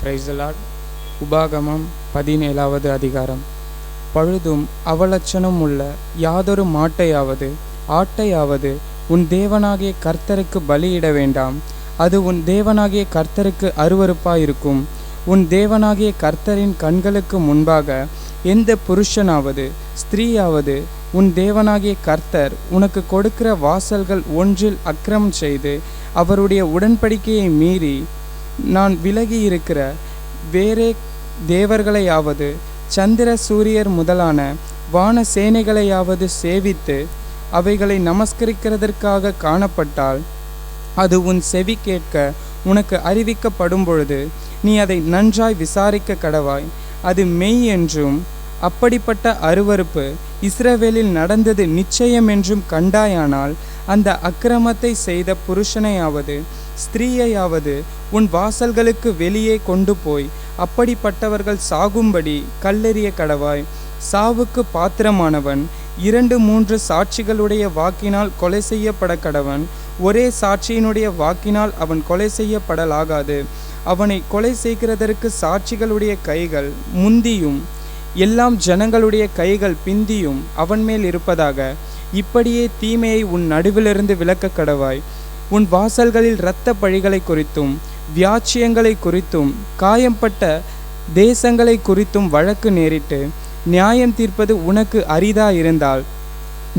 Praise the Lord. உபாகமம் 17வது அதிகாரம். பழுதும் அவலட்சணம் உள்ள யாதொரு மாட்டையாவது ஆட்டையாவது உன் தேவனாகிய கர்த்தருக்கு பலியிட வேண்டாம். அது உன் தேவனாகிய கர்த்தருக்கு அருவருப்பாயிருக்கும். உன் தேவனாகிய கர்த்தரின் கண்களுக்கு முன்பாக எந்த புருஷனாவது ஸ்திரீயாவது உன் தேவனாகிய கர்த்தர் உனக்கு கொடுக்கிற வாசல்கள் ஒன்றில் அக்கிரமம் செய்து அவருடைய உடன்படிக்கையை மீறி நான் விலகி இருக்கிற வேறே தேவர்களையாவது சந்திர சூரியர் முதலான வான சேனைகளையாவது சேவித்து அவைகளை நமஸ்கரிக்கிறதற்காக காணப்பட்டால் அது உன் செவி கேட்க உனக்கு அறிவிக்கப்படும் பொழுது நீ அதை நன்றாய் விசாரிக்க கடவாய். அது மெய் என்றும் அப்படிப்பட்ட அருவருப்பு இஸ்ரவேலில் நடந்தது நிச்சயம் என்றும் கண்டாயானால் அந்த அக்கிரமத்தை செய்த புருஷனையாவது ஸ்திரீயையாவது உன் வாசல்களுக்கு வெளியே கொண்டு போய் அப்படிப்பட்டவர்கள் சாகும்படி கல்லெறிய கடவாய். சாவுக்கு பாத்திரமானவன் 2-3 சாட்சிகளுடைய வாக்கினால் கொலை செய்யப்பட கடவன். ஒரே சாட்சியினுடைய வாக்கினால் அவன் கொலை செய்யப்படலாகாது. அவனை கொலை செய்கிறதற்கு சாட்சிகளுடைய கைகள் முந்தியும் எல்லாம் ஜனங்களுடைய கைகள் பிந்தியும் அவன் மேல் இருப்பதாக. இப்படியே தீமையை உன் நடுவிலிருந்து விலக்க கடவாய். உன் வாசல்களில் இரத்த பழிகளை குறித்தும் வியாச்சியங்களை குறித்தும் காயம்பட்ட தேசங்களை குறித்தும் வழக்கு நேரிட்டு நியாயம் தீர்ப்பது உனக்கு அரிதாயிருந்தால்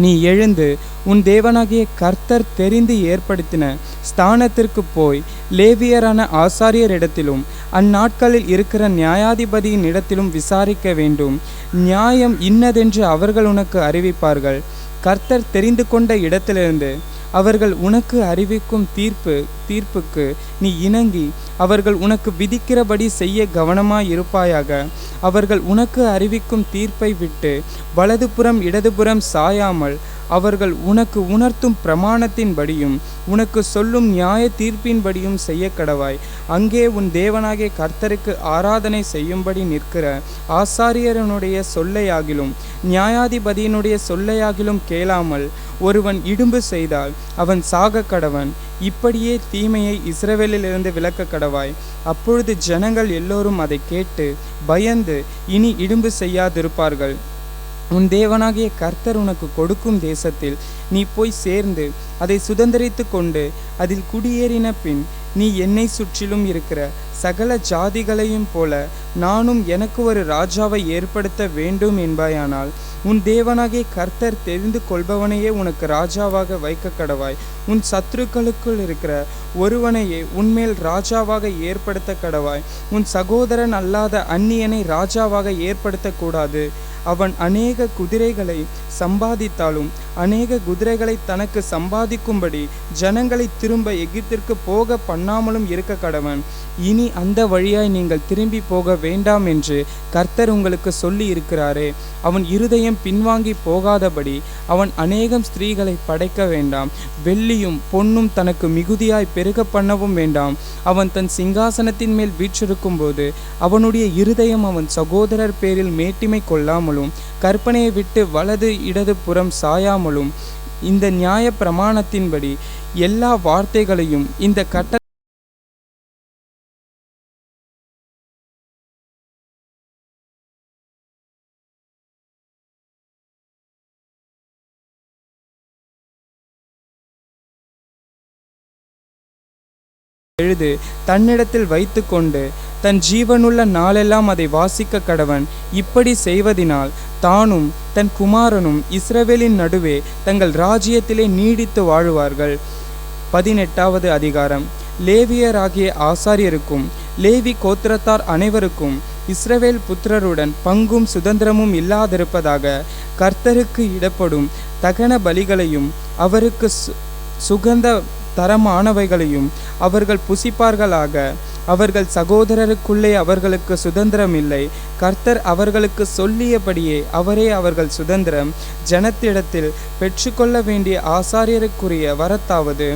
நீ எழுந்து உன் தேவனாகிய கர்த்தர் தெரிந்து ஏற்படுத்தின ஸ்தானத்திற்கு போய் லேவியரான ஆசாரியரிடத்திலும் அந்நாட்களில் இருக்கிற நியாயாதிபதியின் இடத்திலும் விசாரிக்க வேண்டும். நியாயம் இன்னதென்று அவர்கள் உனக்கு அறிவிப்பார்கள். கர்த்தர் தெரிந்து கொண்ட இடத்திலிருந்து அவர்கள் உனக்கு அறிவிக்கும் தீர்ப்புக்கு நீ இணங்கி அவர்கள் உனக்கு விதிக்கிறபடி செய்ய கவனமாயிருப்பாயாக. அவர்கள் உனக்கு அறிவிக்கும் தீர்ப்பை விட்டு வலதுபுறம் இடதுபுறம் சாயாமல் அவர்கள் உனக்கு உணர்த்தும் பிரமாணத்தின்படியும் உனக்கு சொல்லும் நியாய தீர்ப்பின்படியும் செய்ய கடவாய். அங்கே உன் தேவனாகிய கர்த்தருக்கு ஆராதனை செய்யும்படி நிற்கிற ஆசாரியனுடைய சொல்லையாகிலும் நியாயாதிபதியினுடைய சொல்லையாகிலும் கேளாமல் ஒருவன் இடும்பு செய்தால் அவன் சாக கடவன். இப்படியே தீமையை இஸ்ரவேலிலிருந்து விலக்க கடவாய். அப்பொழுது ஜனங்கள் எல்லோரும் அதை கேட்டு பயந்து இனி இடும்பு செய்யாதிருப்பார்கள். உன் தேவனாகிய கர்த்தர் உனக்கு கொடுக்கும் தேசத்தில் நீ போய் சேர்ந்து அதை சுதந்தரித்து கொண்டு அதில் குடியேறின பின் நீ என்னை சுற்றிலும் இருக்கிற சகல ஜாதிகளையும் போல நானும் எனக்கு ஒரு ராஜாவை ஏற்படுத்த வேண்டும் என்பாயானால் உன் தேவனாகிய கர்த்தர் தெரிந்து கொள்பவனையே உனக்கு ராஜாவாக வைக்க கடவாய். உன் சத்துருக்களுக்குள் இருக்கிற ஒருவனையே உன்மேல் ராஜாவாக ஏற்படுத்த கடவாய். உன் சகோதரன் அல்லாத அந்நியனை ராஜாவாக ஏற்படுத்தக்கூடாது. அவன் அநேக குதிரைகளை சம்பாதித்தாலும் அநேக குதிரைகளை தனக்கு சம்பாதிக்கும்படி ஜனங்களை திரும்ப எகிப்திற்கு போக பண்ணாமலும் இருக்க கடவன். இனி அந்த வழியாய் நீங்கள் திரும்பி போக வேண்டாம் என்று கர்த்தர் உங்களுக்கு சொல்லி இருக்கிறாரே. அவன் இருதயம் பின்வாங்கி போகாதபடி அவன் அநேகம் ஸ்திரீகளை படைக்க வேண்டாம். வெள்ளியும் பொன்னும் தனக்கு மிகுதியாய் பெருக பண்ணவும் வேண்டாம். அவன் தன் சிங்காசனத்தின் மேல் வீற்றிருக்கும் போது அவனுடைய இருதயம் அவன் சகோதரர் பேரில் மேட்டிமை கொள்ளாமலும் கற்பனையை விட்டு வலது இடது புறம் சாயாமலும் இந்த நியாய பிரமாணத்தின்படி எல்லா வார்த்தைகளையும் இந்த கட்ட எழுது தன்னிடத்தில் வைத்து கொண்டு தன் ஜீவனுள்ள நாளெல்லாம் அதை வாசிக்க கடவன். இப்படி செய்வதினால் தானும் தன் குமாரனும் இஸ்ரவேலின் நடுவே தங்கள் ராஜ்யத்திலே நீடித்து வாழுவார்கள். 18வது அதிகாரம். லேவியராகிய ஆசாரியருக்கும் லேவி கோத்திரத்தார் அனைவருக்கும் இஸ்ரவேல் புத்திரருடன் பங்கும் சுதந்திரமும் இல்லாதிருப்பதாக. கர்த்தருக்கு இடப்படும் தகன பலிகளையும் அவருக்கு சுகந்த தரமானவைகளையும் அவர்கள் புசிப்பார்களாக. அவர்கள் சகோதரருக்குள்ளே அவர்களுக்கு சுதந்திரம் இல்லை. கர்த்தர் அவர்களுக்கு சொல்லியபடியே அவரே அவர்கள் சுதந்திரம். ஜனத்திடத்தில் பெற்றுக்கொள்ள வேண்டிய ஆசாரியருக்குரிய வரத்தாவது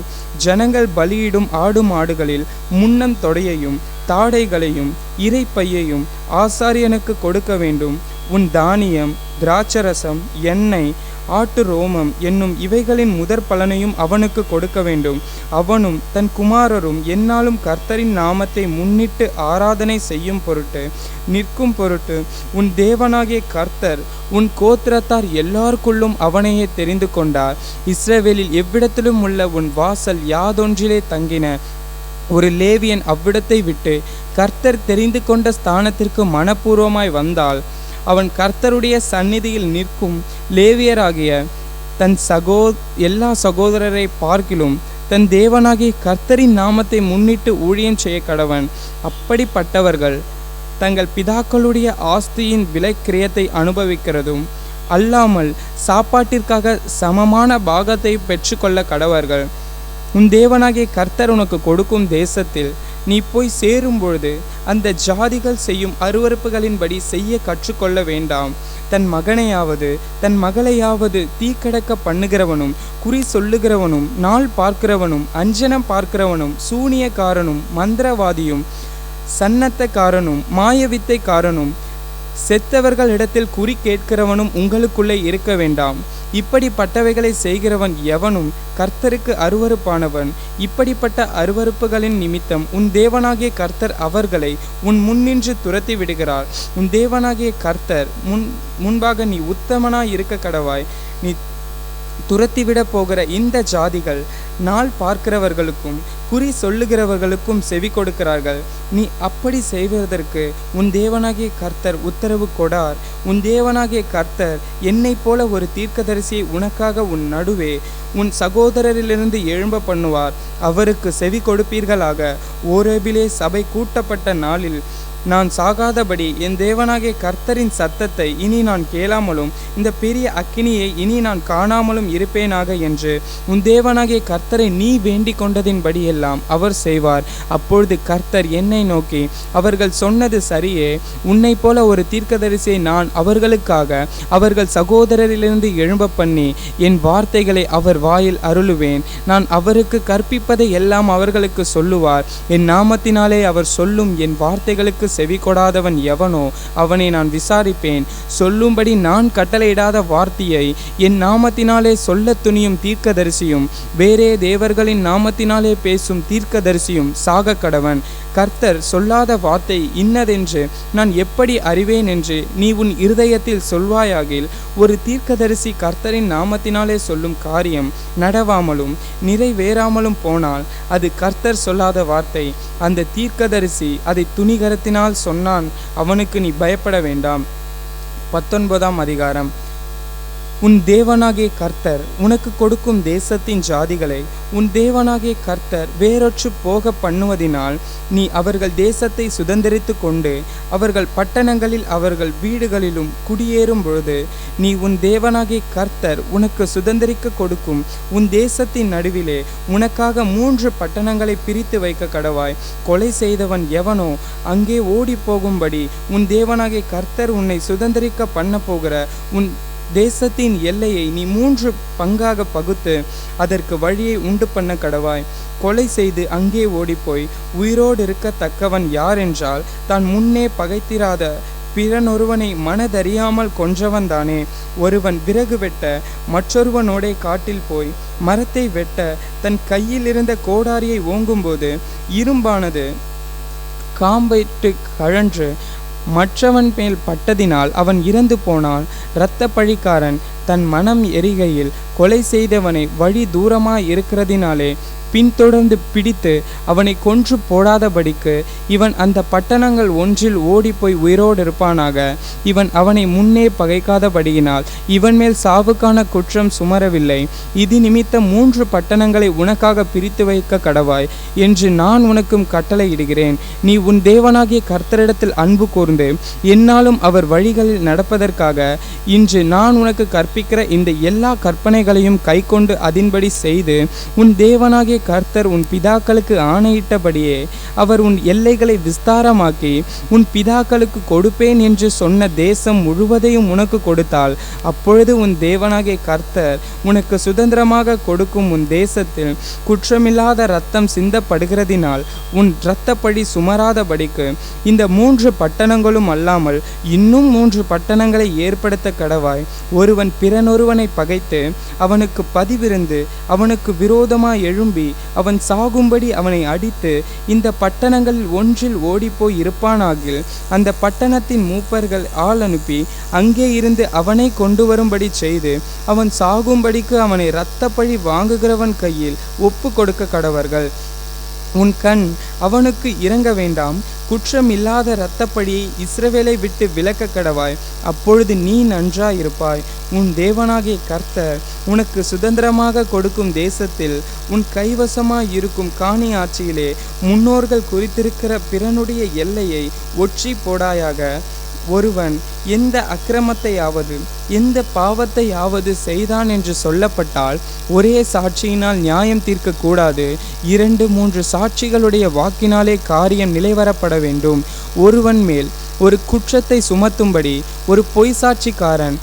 ஜனங்கள் பலியிடும் ஆடு மாடுகளில் முன்னம் தொடையையும் தாடைகளையும் இறைப்பையையும் ஆசாரியனுக்கு கொடுக்க வேண்டும். உன் தானியம் திராட்சரசம் எண்ணெய் ஆட்டு ரோமம் என்னும் இவைகளின் முதற் பலனையும் அவனுக்கு கொடுக்க வேண்டும். அவனும் தன் குமாரரும் எந்நாளும் கர்த்தரின் நாமத்தை முன்னிட்டு ஆராதனை செய்யும் பொருட்டு நிற்கும் பொருட்டு உன் தேவனாகிய கர்த்தர் உன் கோத்திரத்தார் எல்லாருக்குள்ளும் அவனையே தெரிந்து கொண்டார். இஸ்ரவேலில் எவ்விடத்திலும் உள்ள உன் வாசல் யாதொன்றிலே தங்கின ஒரு லேவியன் அவ்விடத்தை விட்டு கர்த்தர் தெரிந்து கொண்ட ஸ்தானத்திற்கு மனப்பூர்வமாய் வந்தால் அவன் கர்த்தருடைய சந்நிதியில் நிற்கும் லேவியராகிய தன் எல்லா சகோதரரை பார்க்கிலும் தன் தேவனாகிய கர்த்தரின் நாமத்தை முன்னிட்டு ஊழியம் செய்ய கடவன். அப்படிப்பட்டவர்கள் தங்கள் பிதாக்களுடைய ஆஸ்தியின் விலைக்கிரயத்தை அனுபவிக்கிறதும் அல்லாமல் சாப்பாட்டிற்காக சமமான பாகத்தை பெற்றுக்கொள்ள கடவர்கள். உன் தேவனாகிய கர்த்தர் உனக்கு கொடுக்கும் தேசத்தில் நீ போய் சேரும் பொழுது அந்த ஜாதிகள் செய்யும் அருவருப்புகளின்படி செய்ய கற்றுக்கொள்ள வேண்டாம். தன் மகனையாவது தன் மகளையாவது தீக்கடக்க பண்ணுகிறவனும் குறி சொல்லுகிறவனும் நாள் பார்க்கிறவனும் அஞ்சனம் பார்க்கிறவனும் சூனியக்காரனும் மந்திரவாதியும் சன்னத்தக்காரனும் மாயவித்தைக்காரனும் செத்தவர்களிடத்தில் குறி கேட்கிறவனும் உங்களுக்குள்ளே இருக்க வேண்டாம். இப்படிப்பட்டவைகளை செய்கிறவன் எவனும் கர்த்தருக்கு அருவருப்பானவன். இப்படிப்பட்ட அருவருப்புகளின் நிமித்தம் உன் தேவனாகிய கர்த்தர் அவர்களை உன் முன்னின்று துரத்தி விடுகிறார். உன் தேவனாகிய கர்த்தர் முன்பாக நீ உத்தமனாய் இருக்க கடவாய். நீ துரத்திவிட போகிற இந்த ஜாதிகள் நாள் பார்க்கிறவர்களுக்கும் குறி சொல்லுகிறவர்களுக்கும் செவி கொடுக்கிறார்கள். நீ அப்படி செய்வதற்கு உன் தேவனாகிய கர்த்தர் உத்தரவு கொடார். உன் தேவனாகிய கர்த்தர் என்னை போல ஒரு தீர்க்கதரிசியை உனக்காக உன் நடுவே உன் சகோதரரிலிருந்து எழும்ப பண்ணுவார். அவருக்கு செவி கொடுப்பீர்களாக. ஓரேபிலே சபை கூட்டப்பட்ட நாளில் நான் சாகாதபடி என் தேவனாகிய கர்த்தரின் சத்தத்தை இனி நான் கேளாமலும் இந்த பெரிய அக்கினியை இனி நான் காணாமலும் இருப்பேனாக என்று உன் தேவனாகிய கர்த்தரை நீ வேண்டிக் கொண்டதின்படியெல்லாம் அவர் செய்வார். அப்பொழுது கர்த்தர் என்னை நோக்கி, அவர்கள் சொன்னது சரியே, உன்னை போல ஒரு தீர்க்கதரிசியை நான் அவர்களுக்காக அவர்கள் சகோதரரிலிருந்து எழும்ப பண்ணி என் வார்த்தைகளை அவர் வாயில் அருளுவேன். நான் அவருக்கு கற்பிப்பதை எல்லாம் அவர்களுக்கு சொல்லுவார். என் நாமத்தினாலே அவர் சொல்லும் என் வார்த்தைகளுக்கு செவி கொடாதவன் எவனோ அவனை நான் விசாரிப்பேன். சொல்லும்படி நான் கட்டளையிடாத வார்த்தையை என் நாமத்தினாலே சொல்ல துணியும் தீர்க்கதரிசியும் வேறே தேவர்களின் நாமத்தினாலே பேசும் தீர்க்கதரிசியும் சாக கடவன். கர்த்தர் சொல்லாத வார்த்தை இன்னதென்று நான் எப்படி அறிவேன் என்று நீ உன் இருதயத்தில் சொல்வாயாகில், ஒரு தீர்க்கதரிசி கர்த்தரின் நாமத்தினாலே சொல்லும் காரியம் நடவாமலும் நிறைவேறாமலும் போனால் அது கர்த்தர் சொல்லாத வார்த்தை. அந்த தீர்க்கதரிசி அதை துணிகரத்தினால் சொன்னான், அவனுக்கு நீ பயப்பட வேண்டாம். 19ஆம் அதிகாரம். உன் தேவனாகிய கர்த்தர் உனக்கு கொடுக்கும் தேசத்தின் ஜாதிகளை உன் தேவனாகிய கர்த்தர் வேறொற்று போக பண்ணுவதினால் நீ அவர்கள் தேசத்தை சுதந்திரித்து கொண்டு அவர்கள் பட்டணங்களில் அவர்கள் வீடுகளிலும் குடியேறும் பொழுது நீ உன் தேவனாகிய கர்த்தர் உனக்கு சுதந்திரிக்க கொடுக்கும் உன் தேசத்தின் நடுவிலே உனக்காக 3 பட்டணங்களை பிரித்து வைக்க கடவாய். கொலை செய்தவன் எவனோ அங்கே ஓடி போகும்படி உன் தேவனாகிய கர்த்தர் உன்னை சுதந்திரிக்க பண்ண போகிற உன் தேசத்தின் எல்லையை நீ 3 பங்காக பகுத்து அதற்கு வழியை உண்டு பண்ண கடவாய். கொலை செய்து அங்கே ஓடிப்போய் உயிரோடு இருக்கத்தக்கவன் யார் என்றால் தான் முன்னே பகைத்திராத பிறனொருவனை மனதறியாமல் கொன்றவன் தானே. ஒருவன் விறகு வெட்ட மற்றொருவனோடே காட்டில் போய் மரத்தை வெட்ட தன் கையில் இருந்த கோடாரியை ஓங்கும்போது இரும்பானது காம்பைட்டு கழன்று மற்றவன் மேல் பட்டதினால் அவன் இறந்து போனால், இரத்த பழிக்காரன் தன் மனம் எரிகையில் கொலை செய்தவனை வழி தூரமாய் இருக்கிறதினாலே பின்தொடர்ந்து பிடித்து அவனை கொன்று போடாதபடிக்கு இவன் அந்த பட்டணங்கள் ஒன்றில் ஓடிப்போய் உயிரோடு இருப்பானாக. இவன் அவனை முன்னே பகைக்காதபடியினால் இவன் மேல் சாவுக்கான குற்றம் சுமரவில்லை. இது நிமித்தம் 3 பட்டணங்களை உனக்காக பிரித்து வைக்க கடவாய் என்று நான் உனக்கும் கட்டளையிடுகிறேன். நீ உன் தேவனாகிய கர்த்தரிடத்தில் அன்பு கூர்ந்து என்னாலும் அவர் வழிகளில் நடப்பதற்காக இன்று நான் உனக்கு கற்பிக்கிற இந்த எல்லா கற்பனைகளையும் கைக்கொண்டு அதின்படி செய்து உன் தேவனாகிய கர்த்தர் உன் பிதாக்களுக்கு ஆணையிட்டபடியே அவர் உன் எல்லைகளை விஸ்தாரமாக்கி உன் பிதாக்களுக்கு கொடுப்பேன் என்று சொன்ன தேசம் முழுவதையும் உனக்கு கொடுத்தால், அப்பொழுது உன் தேவனாகிய கர்த்தர் உனக்கு சுதந்திரமாக கொடுக்கும் உன் தேசத்தில் குற்றமில்லாத இரத்தம் சிந்தப்படுகிறதினால் உன் இரத்தப்பழி சுமராதபடிக்கு இந்த 3 பட்டணங்களும் அல்லாமல் இன்னும் 3 பட்டணங்களை ஏற்படுத்த கடவாய். ஒருவன் பிறனொருவனை பகைத்து அவனுக்கு பதிவிருந்து அவனுக்கு விரோதமாய் எழும்பி அவன் சாகும்படி அவனை அடித்து இந்த பட்டணங்களில் ஒன்றில் ஓடிப்போய் இருப்பானாகில், அந்த பட்டணத்தின் மூப்பர்கள் ஆள் அனுப்பி அங்கே இருந்து அவனை கொண்டு வரும்படி செய்து அவன் சாகும்படிக்கு அவனை இரத்தப்பழி வாங்குகிறவன் கையில் ஒப்பு கொடுக்க கடவர்கள். உன் கண் அவனுக்கு இறங்க வேண்டாம். குற்றம் இல்லாத இரத்தப்பழியை இஸ்ரவேலை விட்டு விலக்க கடவாய். அப்பொழுது நீ நன்றாயிருப்பாய். உன் தேவனாகிய கர்த்தர் உனக்கு சுதந்திரமாக கொடுக்கும் தேசத்தில் உன் கைவசமாய் இருக்கும் காணி ஆட்சியிலே முன்னோர்கள் குறித்திருக்கிற பிறனுடைய எல்லையை ஒற்றி போடாயாக. ஒருவன் எந்த அக்கிரமத்தையாவது எந்த பாவத்தையாவது செய்தான் என்று சொல்லப்பட்டால் ஒரே சாட்சியினால் நியாயம் தீர்க்கக்கூடாது. 2-3 சாட்சிகளுடைய வாக்கினாலே காரியம் நிலைவரப்பட வேண்டும். ஒருவன் மேல் ஒரு குற்றத்தை சுமத்தும்படி ஒரு பொய் சாட்சிக்காரன்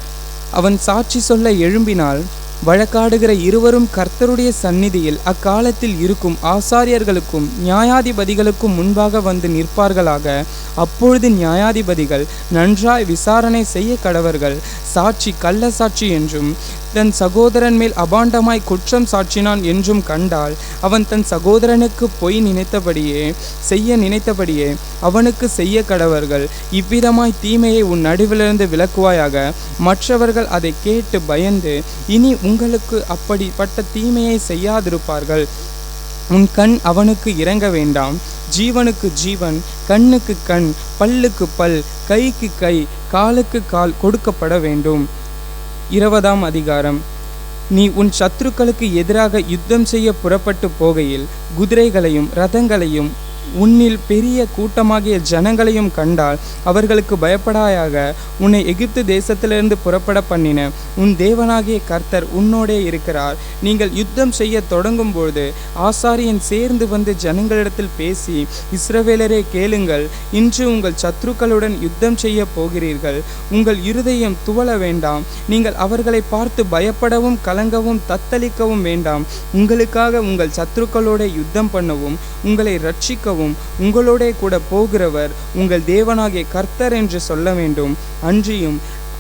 அவன் சாட்சி சொல்ல எழும்பினால், வழக்காடுகிற இருவரும் கர்த்தருடைய சந்நிதியில் அக்காலத்தில் இருக்கும் ஆசாரியர்களுக்கும் நியாயாதிபதிகளுக்கும் முன்பாக வந்து நிற்பார்களாக. அப்பொழுது நியாயாதிபதிகள் நன்றாய் விசாரணை செய்ய கடவர்கள். சாட்சி கள்ள சாட்சி என்றும் தன் சகோதரன் மேல் அபாண்டமாய் குற்றம் சாட்சினான் என்றும் கண்டால், அவன் தன் சகோதரனுக்கு பொய் நினைத்தபடியே அவனுக்கு செய்ய கடவர்கள். இவ்விதமாய் தீமையை உன் நடுவிலிருந்து விலக்குவாயாக. மற்றவர்கள் அதை கேட்டு பயந்து இனி உங்களுக்கு அப்படிப்பட்ட தீமையை செய்யாதிருப்பார்கள். உன் கண் அவனுக்கு இறங்க வேண்டாம். ஜீவனுக்கு ஜீவன், கண்ணுக்கு கண், பல்லுக்கு பல், கைக்கு கை, காலுக்கு கால் கொடுக்கப்பட வேண்டும். 20ஆம் அதிகாரம். நீ உன் சத்துருக்களுக்கு எதிராக யுத்தம் செய்ய புறப்பட்டு போகையில் குதிரைகளையும் இரதங்களையும் உன்னில் பெரிய கூட்டமாகிய ஜனங்களையும் கண்டால் அவர்களுக்கு பயப்படாயாக. உன்னை எகிப்து தேசத்திலிருந்து புறப்பட பண்ணின உன் தேவனாகிய கர்த்தர் உன்னோடே இருக்கிறார். நீங்கள் யுத்தம் செய்ய தொடங்கும்போது ஆசாரியன் சேர்ந்து வந்து ஜனங்களிடத்தில் பேசி, இஸ்ரவேலரே கேளுங்கள், இன்று உங்கள் சத்துருக்களுடன் யுத்தம் செய்ய போகிறீர்கள். உங்கள் இருதயம் துவள வேண்டாம். நீங்கள் அவர்களை பார்த்து பயப்படவும் கலங்கவும் தத்தளிக்கவும் வேண்டாம். உங்களுக்காக உங்கள் சத்துருக்களோட யுத்தம் பண்ணவும் உங்களை ரட்சிக்கவும் உங்களோட கூட போகிறவர் உங்கள் தேவனாகிய கர்த்தர் என்று சொல்ல வேண்டும். அன்றியும்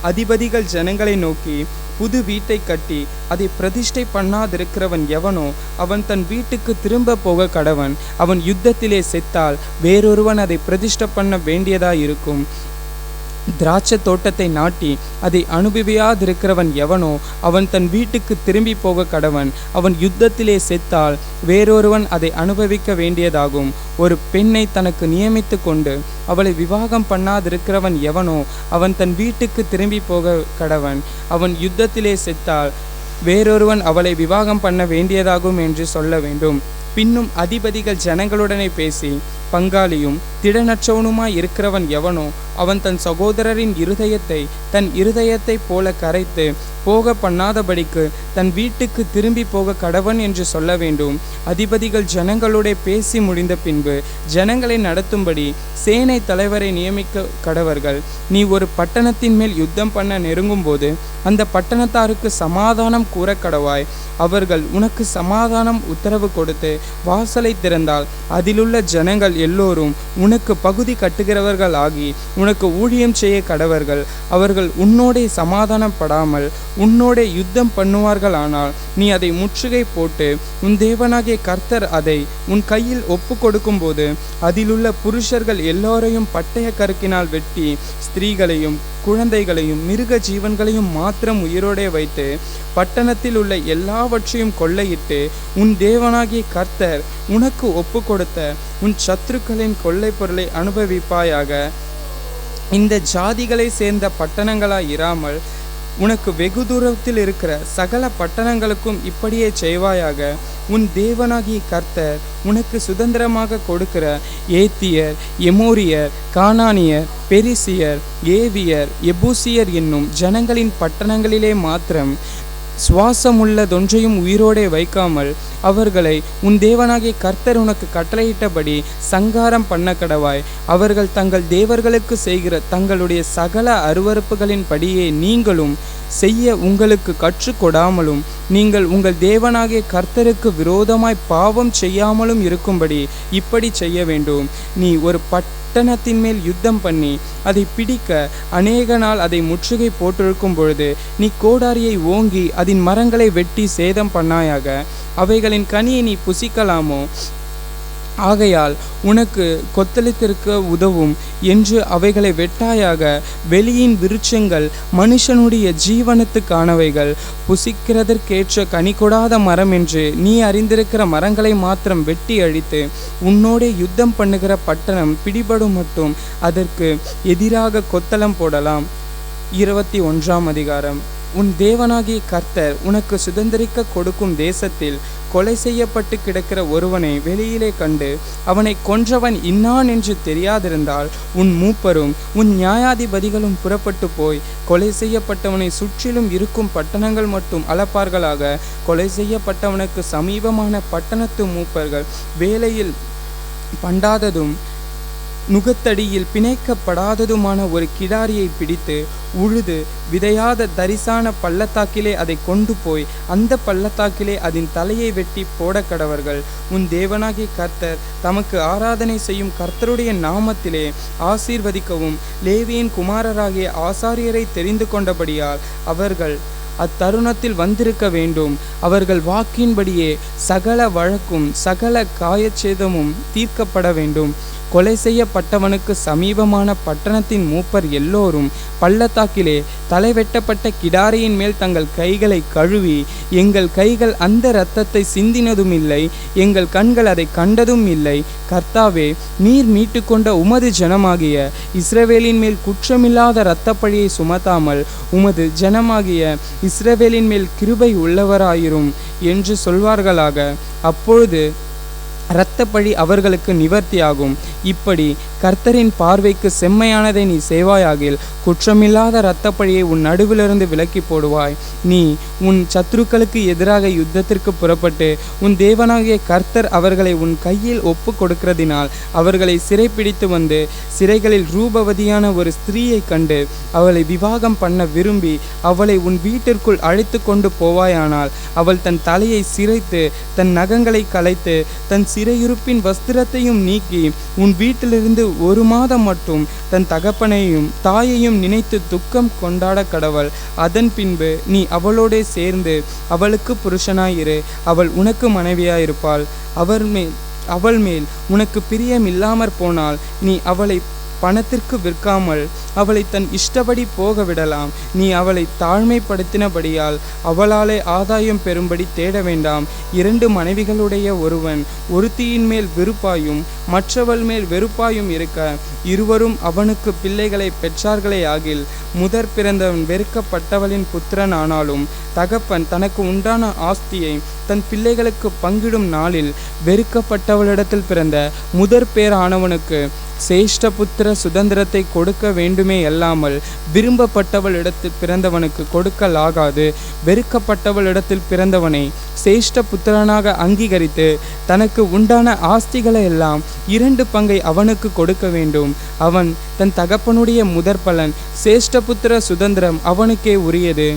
அதிபதிகள் ஜனங்களை நோக்கி, புது வீட்டை கட்டி அதை பிரதிஷ்டை பண்ணாதிருக்கிறவன் எவனோ அவன் தன் வீட்டுக்கு திரும்ப போக கடவன். அவன் யுத்தத்திலே செத்தால் வேறொருவன் அதை பிரதிஷ்டை பண்ண வேண்டியதாயிருக்கும். திராட்சை தோட்டத்தை நாட்டி அதை அனுபவியாதிருக்கிறவன் எவனோ அவன் தன் வீட்டுக்கு திரும்பி போக கடவன். அவன் யுத்தத்திலே செத்தால் வேறொருவன் அதை அனுபவிக்க வேண்டியதாகும். ஒரு பெண்ணை தனக்கு நியமித்து கொண்டு அவளை விவாகம் பண்ணாதிருக்கிறவன் எவனோ அவன் தன் வீட்டுக்கு திரும்பி போக கடவன். அவன் யுத்தத்திலே செத்தால் வேறொருவன் அவளை விவாகம் பண்ண வேண்டியதாகும் என்று சொல்ல வேண்டும். பின்னும் அதிபதிகள் ஜனங்களுடனே பேசி, பங்காளியும் திடனற்றவனுமாய் இருக்கிறவன் எவனோ அவன் தன் சகோதரரின் இருதயத்தை தன் இருதயத்தைப் போல கரைத்து போக பண்ணாதபடிக்கு தன் வீட்டுக்கு திரும்பி போக கடவன் என்று சொல்ல வேண்டும். அதிபதிகள் ஜனங்களோட பேசி முடிந்த பின்பு ஜனங்களை நடத்தும்படி சேனை தலைவரை நியமிக்க கடவர்கள். நீ ஒரு பட்டணத்தின் மேல் யுத்தம் பண்ண நெருங்கும் போது அந்த பட்டணத்தாருக்கு சமாதானம் கூற கடவாய். அவர்கள் உனக்கு சமாதானம் உத்தரவு கொடுத்து வாசலை திறந்தால் அதிலுள்ள ஜனங்கள் எல்லோரும் உனக்கு பகுதி கட்டுகிறவர்கள் ஆகி உனக்கு ஊழியம் செய்ய கடவர்கள். அவர்கள் உன்னோடே சமாதானப்படாமல் உன்னோடே யுத்தம் பண்ணுவார்கள். ஆனால் நீ அதை முற்றுகை போட்டு உன் தேவனாகிய கர்த்தர் அதை உன் கையில் ஒப்பு கொடுக்கும் போது அதிலுள்ள புருஷர்கள் எல்லோரையும் பட்டய கருக்கினால் வெட்டி ஸ்திரீகளையும் குழந்தைகளையும் மிருக ஜீவன்களையும் மாத்திரம் உயிரோடே வைத்து பட்டணத்தில் உள்ள எல்லாவற்றையும் கொள்ளையிட்டு உன் தேவனாகிய கர்த்தர் உனக்கு ஒப்பு கொடுத்த உன் சத்துருக்களின் கொள்ளை பொருளை அனுபவிப்பாயாக. இந்த ஜாதிகளை சேர்ந்த பட்டணங்களாய் இராமல் உனக்கு வெகு தூரத்தில் இருக்கிற சகல பட்டணங்களுக்கும் இப்படியே செய்வாயாக. உன் தேவனாகிய கர்த்தர் உனக்கு சுதந்திரமாக கொடுக்கிற ஏத்தியர், எமோரியர், கானானியர், பெரிசியர், ஏவியர், எபூசியர் என்னும் ஜனங்களின் பட்டணங்களிலே மாத்திரம் சுவாசமுள்ளதொன்றையும் உயிரோடே வைக்காமல் அவர்களை உன் தேவனாகிய கர்த்தர் உனக்கு கட்டளையிட்டபடி சங்காரம் பண்ண கடவாய். அவர்கள் தங்கள் தேவர்களுக்கு செய்கிற தங்களுடைய சகல அருவருப்புகளின் படியே நீங்களும் செய்ய உங்களுக்கு கற்றுக்கொடாமலும் நீங்கள் உங்கள் தேவனாகிய கர்த்தருக்கு விரோதமாய் பாவம் செய்யாமலும் இருக்கும்படி இப்படி செய்ய வேண்டும். நீ ஒரு பட்டணத்தின் மேல் யுத்தம் பண்ணி அதை பிடிக்க அநேக நாள் அதை முற்றுகை போட்டிருக்கும் பொழுது நீ கோடாரியை ஓங்கி அதன் மரங்களை வெட்டி சேதம் பண்ணாயாக. அவைகளின் கனியை நீ புசிக்கலாமோ? ஆகையால் உனக்கு கொத்தளித்திருக்க உதவும் என்று அவைகளை வெட்டாயாக. வெளியின் விருட்சங்கள் மனுஷனுடைய ஜீவனத்துக்கானவைகள், புசிக்கிறதற்கேற்ற கனி கொடாத மரம் என்று நீ அறிந்திருக்கிற மரங்களை மாத்திரம் வெட்டி அழித்து உன்னோடே யுத்தம் பண்ணுகிற பட்டணம் பிடிபடும் மட்டும் அதற்கு எதிராக கொத்தளம் போடலாம். 21ஆம் அதிகாரம். உன் தேவனாகிய கர்த்தர் உனக்கு சுதந்திரிக்க கொடுக்கும் தேசத்தில் கொலை செய்யப்பட்டு கிடக்கிற ஒருவனை வெளியிலே கண்டு அவனை கொன்றவன் இன்னான் என்று தெரியாதிருந்தால் உன் மூப்பரும் உன் நியாயாதிபதிகளும் புறப்பட்டு போய் கொலை செய்யப்பட்டவனை சுற்றிலும் இருக்கும் பட்டணங்கள் மட்டும் அளப்பார்களாக. கொலை செய்யப்பட்டவனுக்கு சமீபமான பட்டணத்து மூப்பர்கள் வேலையில் பண்டாததும் நுகத்தடியில் பிணைக்கப்படாததுமான ஒரு கிடாரியை பிடித்து உழுது விதையாத தரிசான பள்ளத்தாக்கிலே அதை கொண்டு போய் அந்த பள்ளத்தாக்கிலே அதன் தலையை வெட்டி போட கடவர்கள். உன் தேவனாகிய கர்த்தர் தமக்கு ஆராதனை செய்யும் கர்த்தருடைய நாமத்திலே ஆசீர்வதிக்கவும் லேவியின் குமாரராகிய ஆசாரியரை தெரிந்து கொண்டபடியால் அவர்கள் அத்தருணத்தில் வந்திருக்க வேண்டும். அவர்கள் வாக்கின்படியே சகல வழக்கும் சகல காயச்சேதமும் தீர்க்கப்பட வேண்டும். கொலை செய்யப்பட்டவனுக்கு சமீபமான பட்டணத்தின் மூப்பர் எல்லோரும் பள்ளத்தாக்கிலே தலை வெட்டப்பட்ட கிடாரியின் மேல் தங்கள் கைகளை கழுவி, எங்கள் கைகள் அந்த இரத்தத்தை சிந்தினதும் இல்லை, எங்கள் கண்கள் அதை கண்டதும் இல்லை. கர்த்தாவே, நீர் மீட்டுக்கொண்ட உமது ஜனமாகிய இஸ்ரவேலின் மேல் குற்றமில்லாத இரத்தப்பழியை சுமத்தாமல் உமது ஜனமாகிய இஸ்ரவேலின் மேல் கிருபை உள்ளவராயிரும் என்று சொல்வார்களாக. அப்பொழுது இரத்தப்பழி அவர்களுக்கு நிவர்த்தியாகும். இப்படி கர்த்தரின் பார்வைக்கு செம்மையானதை நீ செய்வாயாகில் குற்றமில்லாத இரத்தப்பழியை உன் நடுவிலிருந்து விலக்கி போடுவாய். நீ உன் சத்துருக்களுக்கு எதிராக யுத்தத்திற்கு புறப்பட்டு உன் தேவனாகிய கர்த்தர் அவர்களை உன் கையில் ஒப்பு கொடுக்கிறதினால் அவர்களை சிறைப்பிடித்து வந்து சிறைகளில் ரூபவதியான ஒரு ஸ்திரீயை கண்டு அவளை விவாகம் பண்ண விரும்பி அவளை உன் வீட்டிற்குள் அழைத்து கொண்டு போவாயானால் அவள் தன் தலையை சிரைத்து தன் நகங்களை கலைத்து தன் சிறையிருப்பின் வஸ்திரத்தையும் நீக்கி உன் வீட்டிலிருந்து 1 மாதம் மட்டும் தன் தகப்பனையும் தாயையும் நினைத்து துக்கம் கொண்டாட கடவள். அதன் பின்பு நீ அவளோடே சேர்ந்து அவளுக்கு புருஷனாயிரு. அவள் உனக்கு மனைவியாயிருப்பாள். அவள் மேல் உனக்கு பிரியம் இல்லாமற் போனால் நீ அவளை பணத்திற்கு விற்காமல் அவளை தன் இஷ்டப்படி போக விடலாம். நீ அவளை தாழ்மைப்படுத்தினபடியால் அவளாலே ஆதாயம் பெறும்படி தேட வேண்டாம். 2 மனைவிகளுடைய ஒருவன் ஒருத்தியின் மேல் விருப்பாயும் மற்றவள் மேல் வெறுப்பாயும் இருக்க இருவரும் அவனுக்கு பிள்ளைகளை பெற்றார்களே ஆகில் முதற் பிறந்தவன் வெறுக்கப்பட்டவளின் புத்திரன் ஆனாலும் தகப்பன் தனக்கு உண்டான ஆஸ்தியை தன் பிள்ளைகளுக்கு பங்கிடும் நாளில் வெறுக்கப்பட்டவளிடத்தில் பிறந்த முதற் பேரானவனுக்கு சேஷ்டபுத்திர சுதந்திரத்தை கொடுக்க வேண்டுமே அல்லாமல் விரும்பப்பட்டவளிடத்தில் பிறந்தவனுக்கு கொடுக்கலாகாது. வெறுக்கப்பட்டவளிடத்தில் பிறந்தவனை சேஷ்ட புத்திரனாக அங்கீகரித்து தனக்கு உண்டான ஆஸ்திகளை எல்லாம் 2 பங்கை அவனுக்கு கொடுக்க வேண்டும். அவன் தன் தகப்பனுடைய முதற்பலன் சேஷ்டபுத்திர சுதந்திரம் அவனுக்கே உரியது.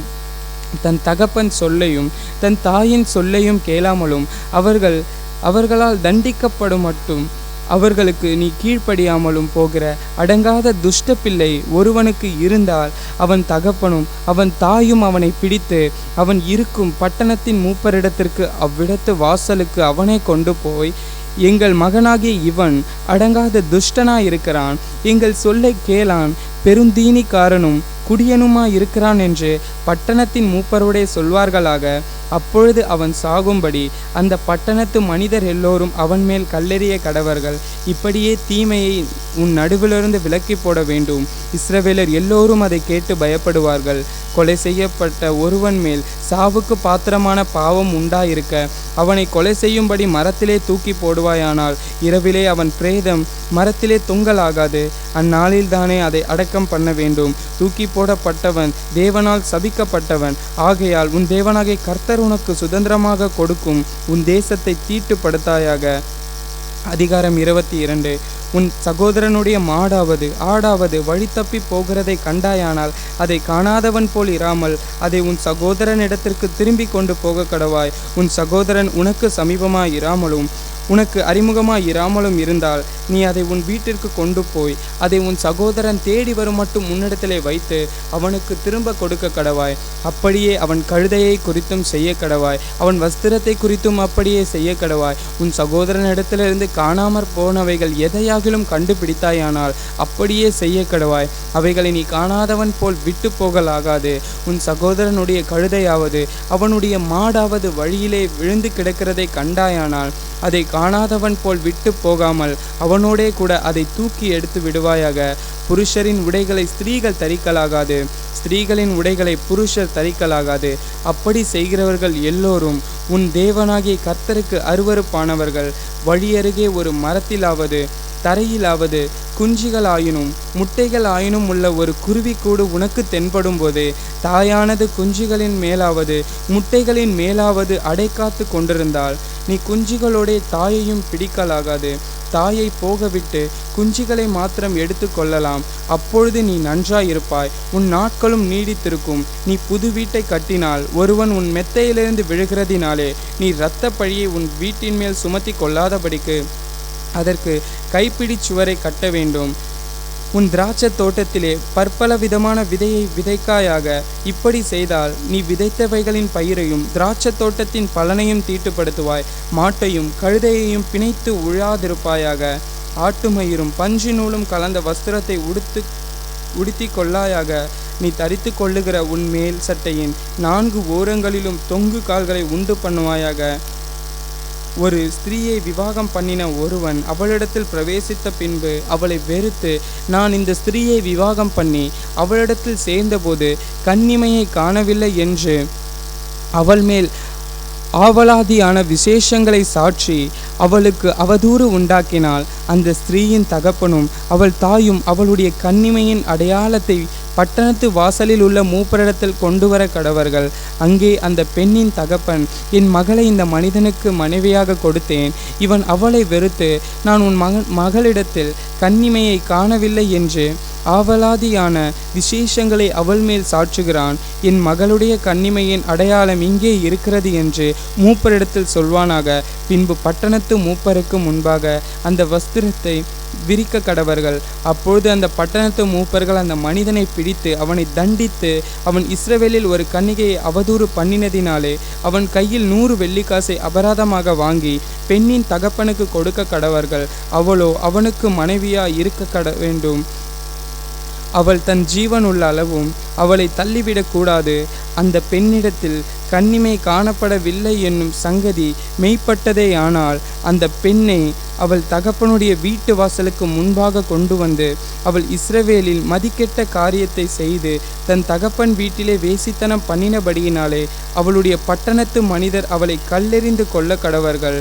தன் தகப்பன் சொல்லையும் தன் தாயின் சொல்லையும் கேளாமலும் அவர்களால் தண்டிக்கப்படும் மட்டும் அவர்களுக்கு நீ கீழ்ப்படியாமலும் போகிற அடங்காத துஷ்ட பிள்ளை ஒருவனுக்கு இருந்தால் அவன் தகப்பனும் அவன் தாயும் அவனை பிடித்து அவன் இருக்கும் பட்டணத்தின் மூப்பரிடத்திற்கு அவ்விடத்து வாசலுக்கு அவனை கொண்டு போய், எங்கள் மகனாகிய இவன் அடங்காத துஷ்டனாயிருக்கிறான், எங்கள் சொல்லை கேளான், பெருந்தீனிக்காரனும் குடியனுமாயிருக்கிறான் என்று பட்டணத்தின் மூப்பரோடே சொல்வார்களாக. அப்பொழுது அவன் சாகும்படி அந்த பட்டணத்து மனிதர் எல்லோரும் அவன் மேல் கல்லெறிய கடவர்கள். இப்படியே தீமையை உன் நடுவிலிருந்து விலக்கி போட வேண்டும். இஸ்ரவேலர் எல்லோரும் அதை கேட்டு பயப்படுவார்கள். கொலை செய்யப்பட்ட ஒருவன் மேல் சாவுக்கு பாத்திரமான பாவம் உண்டாயிருக்க அவனை கொலை செய்யும்படி மரத்திலே தூக்கி போடுவாயானால் இரவிலே அவன் பிரேத பிரேதம் மரத்திலே தொங்கலாகாது. அந்நாளில் தானே அதை அடக்கம் பண்ண வேண்டும். தூக்கி போடப்பட்டவன் தேவனால் சபிக்கப்பட்டவன். ஆகையால் உன் தேவனாகிய கர்த்தர் உனக்கு சுதந்திரமாக கொடுக்கும் உன் தேசத்தை தீட்டுப்படுத்தாயாக. அதிகாரம் 22. உன் சகோதரனுடைய மாடாவது ஆடாவது வழி தப்பி போகிறதை கண்டாயானால் அதை காணாதவன் போல் இராமல் அதை உன் சகோதரனிடத்திற்கு திரும்பி கொண்டு போக கடவாய். உன் சகோதரன் உனக்கு சமீபமாய் இராமலும் உனக்கு அறிமுகமாய் இராமலும் இருந்தால் நீ அதை உன் வீட்டிற்கு கொண்டு போய் அதை உன் சகோதரன் தேடி வரும் மட்டும் முன்னிடத்திலே வைத்து அவனுக்கு திரும்ப கொடுக்க கடவாய். அப்படியே அவன் கழுதையை குறித்தும் செய்ய கடவாய். அவன் வஸ்திரத்தை குறித்தும் அப்படியே செய்ய கடவாய். உன் சகோதரனிடத்திலிருந்து காணாமற் போனவைகள் எதையாகிலும் கண்டுபிடித்தாயானால் அப்படியே செய்ய கடவாய். அவைகளை நீ காணாதவன் போல் விட்டு போகலாகாது. உன் சகோதரனுடைய கழுதையாவது அவனுடைய மாடாவது வழியிலே விழுந்து கிடக்கிறதை கண்டாயானால் அதை காணாதவன் போல் விட்டு போகாமல் அவனோடே கூட அதை தூக்கி எடுத்து விடுவாயாக. புருஷரின் உடைகளை ஸ்திரீகள் தரிக்கலாகாது, ஸ்திரீகளின் உடைகளை புருஷர் தரிக்கலாகாது. அப்படி செய்கிறவர்கள் எல்லோரும் உன் தேவனாகிய கர்த்தருக்கு அருவருப்பானவர்கள். வழியருகே ஒரு மரத்திலாவது தரையிலாவது குஞ்சுகளாயினும் முட்டைகளாயினும் உள்ள ஒரு குருவிக்கூடு உனக்கு தென்படும் போது தாயானது குஞ்சுகளின் மேலாவது முட்டைகளின் மேலாவது அடைக்காத்து கொண்டிருந்தால் நீ குஞ்சுகளோட தாயையும் பிடிக்கலாகாது. தாயை போகவிட்டு குஞ்சுகளை மாத்திரம் எடுத்து கொள்ளலாம். அப்பொழுது நீ நன்றாயிருப்பாய், உன் நாட்களும் நீடித்திருக்கும். நீ புது வீட்டை கட்டினால் ஒருவன் உன் மெத்தையிலிருந்து விழுகிறதினாலே நீ இரத்த பழியை உன் வீட்டின் மேல் சுமத்தி கொள்ளாதபடிக்கு அதற்கு கைப்பிடி சுவரை கட்ட வேண்டும். உன் திராட்சை தோட்டத்திலே பற்பல விதமான விதையை விதைக்காயாக. இப்படி செய்தால் நீ விதைத்தவைகளின் பயிரையும் திராட்சை தோட்டத்தின் பலனையும் தீட்டுப்படுத்துவாய். மாட்டையும் கழுதையையும் பிணைத்து உழாதிருப்பாயாக. ஆட்டுமயிரும் பஞ்சு நூலும் கலந்த வஸ்திரத்தை உடுத்தி கொள்ளாயாக. நீ தரித்து கொள்ளுகிற உன் மேல் சட்டையின் 4 ஓரங்களிலும் தொங்கு கால்களை உண்டு பண்ணுவாயாக. ஒரு ஸ்திரீயை விவாகம் பண்ணின ஒருவன் அவளிடத்தில் பிரவேசித்த பின்பு அவளை வெறுத்து நான் இந்த ஸ்திரீயை விவாகம் பண்ணி அவளிடத்தில் சேர்ந்தபோது கன்னிமையை காணவில்லை என்று அவள் மேல் ஆவலாதியான விசேஷங்களை சாட்சி அவளுக்கு அவதூறு உண்டாக்கினால் அந்த ஸ்திரீயின் தகப்பனும் அவள் தாயும் அவளுடைய கன்னிமையின் அடையாளத்தை பட்டணத்து வாசலில் உள்ள மூப்பரிடத்தில் கொண்டு வர கடவர்கள். அங்கே அந்த பெண்ணின் தகப்பன் என் மகளை இந்த மனிதனுக்கு மனைவியாக கொடுத்தேன், இவன் அவளை வெறுத்து நான் உன் மகளிடத்தில் கன்னிமையை காணவில்லை என்று ஆவலாதியான விசேஷங்களை அவள் மேல் சாற்றுகிறான். என் மகளுடைய கன்னிமையின் அடையாளம் இங்கே இருக்கிறது என்று மூப்பரிடத்தில் சொல்வானாக. பின்பு பட்டணத்து மூப்பருக்கு முன்பாக அந்த வஸ்திரத்தை விரிக்க கடவர்கள். அப்பொழுது அந்த பட்டணத்து மூப்பர்கள் அந்த மனிதனை பிடித்து அவனை தண்டித்து அவன் இஸ்ரவேலில் ஒரு கன்னிகையை அவதூறு பண்ணினதினாலே அவன் கையில் 100 வெள்ளிக்காசை அபராதமாக வாங்கி பெண்ணின் தகப்பனுக்கு கொடுக்க கடவர்கள். அவளோ அவனுக்கு மனைவியா இருக்க வேண்டும். அவள் தன் ஜீவனுள்ள அளவும் அவளை தள்ளிவிடக்கூடாது. அந்த பெண்ணிடத்தில் கன்னிமை காணப்படவில்லை என்னும் சங்கதி மெய்ப்பட்டதேயானால் அந்த பெண்ணை அவள் தகப்பனுடைய வீட்டு வாசலுக்கு முன்பாக கொண்டு வந்து அவள் இஸ்ரவேலில் மதிக்கெட்ட காரியத்தை செய்து தன் தகப்பன் வீட்டிலே வேசித்தனம் பண்ணினபடியினாலே அவளுடைய பட்டணத்து மனிதர் அவளை கல்லெறிந்து கொள்ள கடவர்கள்.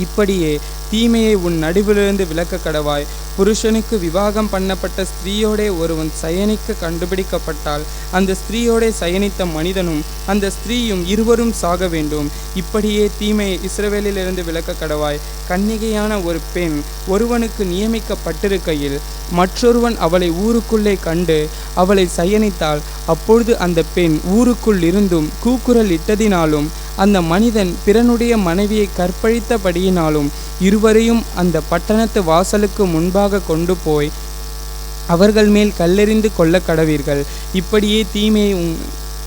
இப்படியே தீமையை உன் நடுவிலிருந்து விலக்க கடவாய். புருஷனுக்கு விவாகம் பண்ணப்பட்ட ஸ்திரீயோடே ஒருவன் சயனிக்க கண்டுபிடிக்கப்பட்டால் அந்த ஸ்திரீயோடே சயனித்த மனிதனும் அந்த ஸ்திரீயும் இருவரும் சாக வேண்டும். இப்படியே தீமையை இஸ்ரவேலிலிருந்து விலக்க கடவாய். கன்னிகையான ஒரு பெண் ஒருவனுக்கு நியமிக்கப்பட்டிருக்கையில் மற்றொருவன் அவளை ஊருக்குள்ளே கண்டு அவளை சயனித்தால் அப்பொழுது அந்த பெண் ஊருக்குள் இருந்தும் கூக்குரல் இட்டதினாலும் அந்த மனிதன் பிறனுடைய மனைவியை கற்பழித்தபடியினாலும் இருவரையும் அந்த பட்டணத்து வாசலுக்கு முன்பாக கொண்டு போய் அவர்கள் மேல் கல்லெறிந்து கொள்ள கடவீர்கள். இப்படியே தீமையை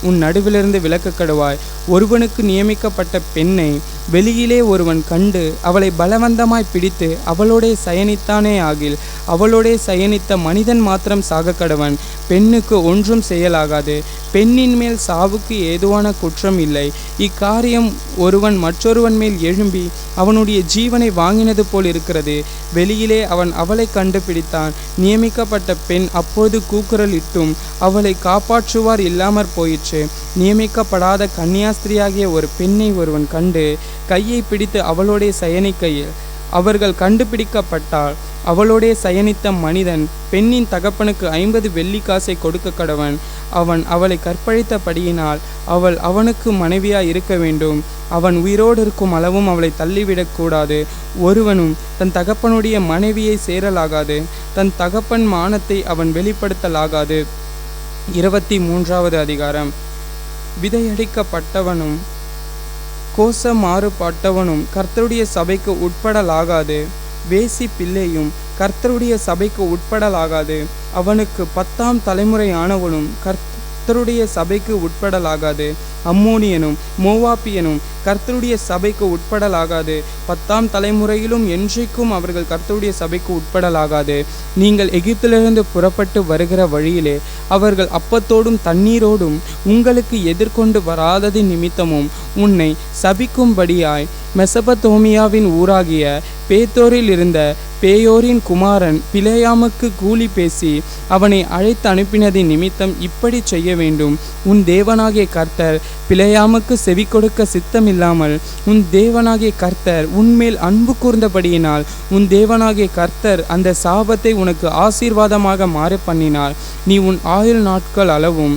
உன் நடுவிலிருந்து விலக்க கடவாய். ஒருவனுக்கு நியமிக்கப்பட்ட பெண்ணை வெளியிலே ஒருவன் கண்டு அவளை பலவந்தமாய் பிடித்து அவளோடே சயனித்தானே ஆகில் அவளோடே சயனித்த மனிதன் மாத்திரம் சாக கடவன். பெண்ணுக்கு ஒன்றும் செய்யலாகாது. பெண்ணின் மேல் சாவுக்கு ஏதுவான குற்றம் இல்லை. இக்காரியம் ஒருவன் மற்றொருவன் மேல் எழும்பி அவனுடைய ஜீவனை வாங்கினது போல் இருக்கிறது. வெளியிலே அவன் அவளை கண்டுபிடித்தான். நியமிக்கப்பட்ட பெண் அப்போது கூக்குரல் இட்டும் அவளை காப்பாற்றுவார் இல்லாமற் போயிற்று. நியமிக்கப்படாத கன்னியாஸ்திரியாகிய ஒரு பெண்ணை ஒருவன் கண்டு கையை பிடித்து அவளோடே சயனிக்கையில் அவர்கள் கண்டுபிடிக்கப்பட்டால் அவளோடே சயனித்த மனிதன் பெண்ணின் தகப்பனுக்கு 50 வெள்ளிக்காசை கொடுக்க கடவன். அவன் அவளை கற்பழித்தபடியினால் அவள் அவனுக்கு மனைவியாய் இருக்க வேண்டும். அவன் உயிரோடு இருக்கும் அளவும் அவளை தள்ளிவிடக் கூடாது. ஒருவனும் தன் தகப்பனுடைய மனைவியை சேரலாகாது. தன் தகப்பன் மானத்தை அவன் வெளிப்படுத்தலாகாது. 23வது அதிகாரம். விதையடிக்கப்பட்டவனும் கோச மாறுபட்டவனும் கர்த்தருடைய சபைக்கு உட்படலாகாது. வேசி பிள்ளையும் கர்த்தருடைய சபைக்கு உட்படலாகாது. அவனுக்கு 10ஆம் தலைமுறையானவனும் கர்த்தருடைய சபைக்கு உட்படலாகாது. அம்மோனியனும் மோவாப்பியனும் கர்த்தருடைய சபைக்கு உட்படலாகாது. 10ஆம் தலைமுறையிலும் என்றைக்கும் அவர்கள் கர்த்தருடைய சபைக்கு உட்படலாகாது. நீங்கள் எகிப்திலிருந்து புறப்பட்டு வருகிற வழியிலே அவர்கள் அப்பத்தோடும் தண்ணீரோடும் உங்களுக்கு எதிர்கொண்டு வராதது நிமித்தமும் உன்னை சபிக்கும்படியாய் மெசபத்தோமியாவின் ஊராகிய பேத்தோரில் இருந்த பேயோரின் குமாரன் பிலேயாமுக்கு கூலி பேசி அவனை அழைத்து அனுப்பினதின் நிமித்தம் இப்படி செய்ய வேண்டும். உன் தேவனாகிய கர்த்தர் பிலேயாமுக்கு செவி கொடுக்க சித்தமில்லாமல் உன் தேவனாகிய கர்த்தர் உன்மேல் அன்பு கூர்ந்தபடியினால் உன் தேவனாகிய கர்த்தர் அந்த சாபத்தை உனக்கு ஆசீர்வாதமாக மாற பண்ணினார். நீ உன் ஆயுள் நாட்கள் அளவும்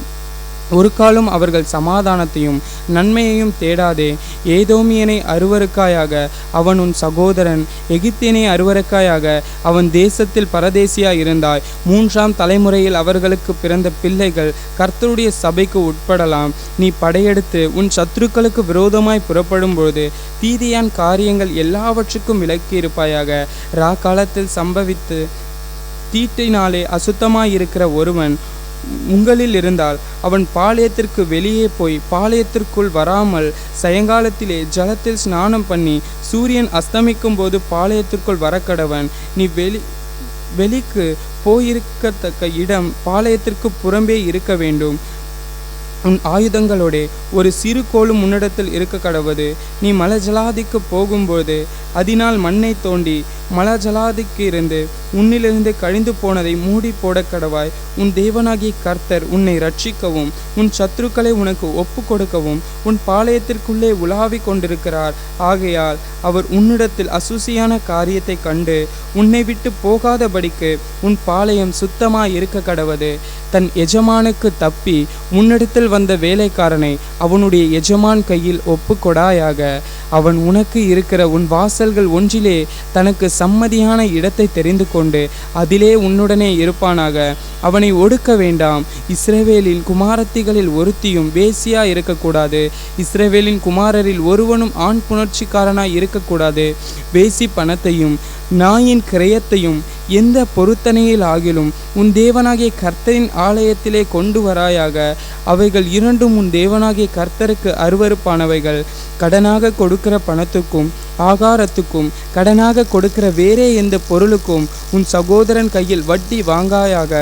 ஒரு காலம் அவர்கள் சமாதானத்தையும் நன்மையையும் தேடாதே. ஏதோமியனை அருவருக்காயாக அவன் உன் சகோதரன், எகிப்தியனை அருவருக்காயாக அவன் தேசத்தில் பரதேசியாய் இருந்தாய். 3ஆம் தலைமுறையில் அவர்களுக்கு பிறந்த பிள்ளைகள் கர்த்தருடைய சபைக்கு உட்படலாம். நீ படையெடுத்து உன் சத்துருக்களுக்கு விரோதமாய் புறப்படும் பொழுது தீதியான் காரியங்கள் எல்லாவற்றுக்கும் விலக்கி இருப்பாயாக. காலத்தில் சம்பவித்து தீட்டினாலே அசுத்தமாயிருக்கிற ஒருவன் உங்களில் இருந்தால் அவன் பாளையத்திற்கு வெளியே போய் பாளையத்திற்குள் வராமல் சாயங்காலத்திலே ஜலத்தில் ஸ்நானம் பண்ணி சூரியன் அஸ்தமிக்கும் போது பாளையத்திற்குள் வரக்கடவன். நீ வெளிக்கு போயிருக்கத்தக்க இடம் பாளையத்திற்கு புறம்பே இருக்க வேண்டும். உன் ஆயுதங்களோடே ஒரு சிறு கோலும் முன்னிடத்தில் இருக்க கடவது. நீ மலஜலாதிக்கு போகும்போது அதனால் மண்ணை தோண்டி மலஜலாதிக்கு இருந்து உன்னிலிருந்து கழிந்து போனதை மூடி போட கடவாய். உன் தேவனாகிய கர்த்தர் உன்னை ரட்சிக்கவும் உன் சத்துருக்களை உனக்கு ஒப்பு கொடுக்கவும் உன் பாளையத்திற்குள்ளே உலாவி கொண்டிருக்கிறார். ஆகையால் அவர் உன்னிடத்தில் அசுசியான காரியத்தை கண்டு உன்னை விட்டு போகாதபடிக்கு உன் பாளையம் சுத்தமாய் இருக்க கடவது. தன் எஜமானுக்கு தப்பி உன்னிடத்தில் வந்த வேலைக்காரனை அவனுடைய எஜமான் கையில் ஒப்பு கொடாயாக. அவன் உனக்கு இருக்கிற உன் வாசல்கள் ஒன்றிலே தனக்கு சம்மதியான இடத்தை தெரிந்து கொண்டு அதிலே உன்னுடனே இருப்பானாக. அவனை ஒடுக்க வேண்டாம். இஸ்ரவேலின் குமாரத்திகளில் ஒருத்தியும் வேசியா இருக்கக்கூடாது. இஸ்ரவேலின் குமாரரில் ஒருவனும் ஆண் புணர்ச்சிக்காரனாய் இருக்கக்கூடாது. வேசி பணத்தையும் நாயின் கிரயத்தையும் எந்த பொருத்தனையில் ஆகிலும் உன் தேவனாகிய கர்த்தரின் ஆலயத்திலே கொண்டு வராயாக. அவைகள் இரண்டும் உன் தேவனாகிய கர்த்தருக்கு அருவருப்பானவைகள். கடனாக கொடுக்கிற பணத்துக்கும் ஆகாரத்துக்கும் கடனாக கொடுக்கிற வேறே எந்த பொருளுக்கும் உன் சகோதரன் கையில் வட்டி வாங்காயாக.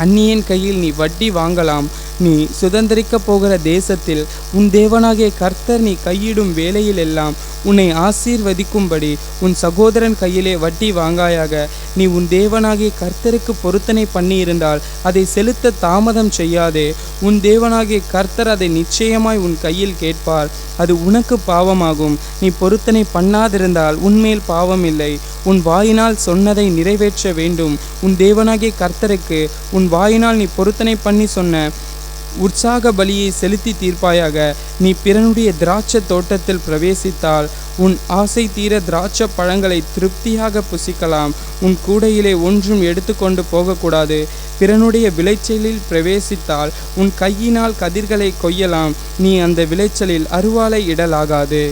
அந்நியன் கையில் நீ வட்டி வாங்கலாம். நீ சுதந்திரிக்க போகிற தேசத்தில் உன் தேவனாகிய கர்த்தர் நீ கையிடும் வேலையில் எல்லாம் உன்னை ஆசீர்வதிக்கும்படி உன் சகோதரன் கையிலே வட்டி வாங்காயாக. நீ உன் தேவனாகிய கர்த்தருக்கு பொருத்தனை பண்ணியிருந்தால் அதை செலுத்த தாமதம் செய்யாதே. உன் தேவனாகிய கர்த்தர் அதை நிச்சயமாய் உன் கையில் கேட்பார். அது உனக்கு பாவமாகும். நீ பொருத்தனை பண்ணாதிருந்தால் உன்மேல் பாவம் இல்லை. உன் வாயினால் சொன்னதை நிறைவேற்ற வேண்டும். உன் தேவனாகிய கர்த்தருக்கு உன் வாயினால் நீ பொருத்தனை பண்ணி சொன்ன உற்சாக பலியை செலுத்தி தீர்ப்பாயாக. நீ பிறனுடைய திராட்சை தோட்டத்தில் பிரவேசித்தால் உன் ஆசை தீர திராட்சை பழங்களை திருப்தியாக புசிக்கலாம். உன் கூடையிலே ஒன்றும் எடுத்துக்கொண்டு போகக்கூடாது. பிறனுடைய விளைச்சலில் பிரவேசித்தால் உன் கையினால் கதிர்களை கொய்யலாம். நீ அந்த விளைச்சலில் அருவாளை இடலாகாது.